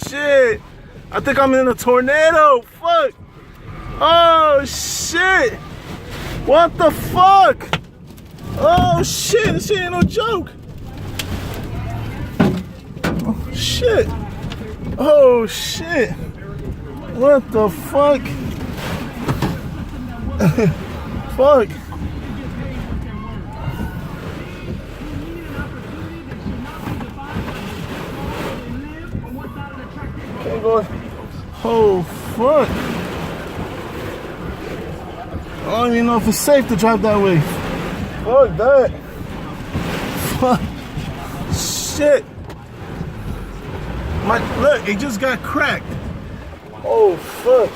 shit. I think I'm in a tornado. Fuck. Oh shit. What the fuck? Oh shit, this shit ain't no joke. Oh shit. Oh shit. What the fuck? Fuck. Okay, boy. Oh fuck. I don't even know if it's safe to drive that way. Fuck that. Fuck. Shit. Look, it just got cracked. Oh fuck.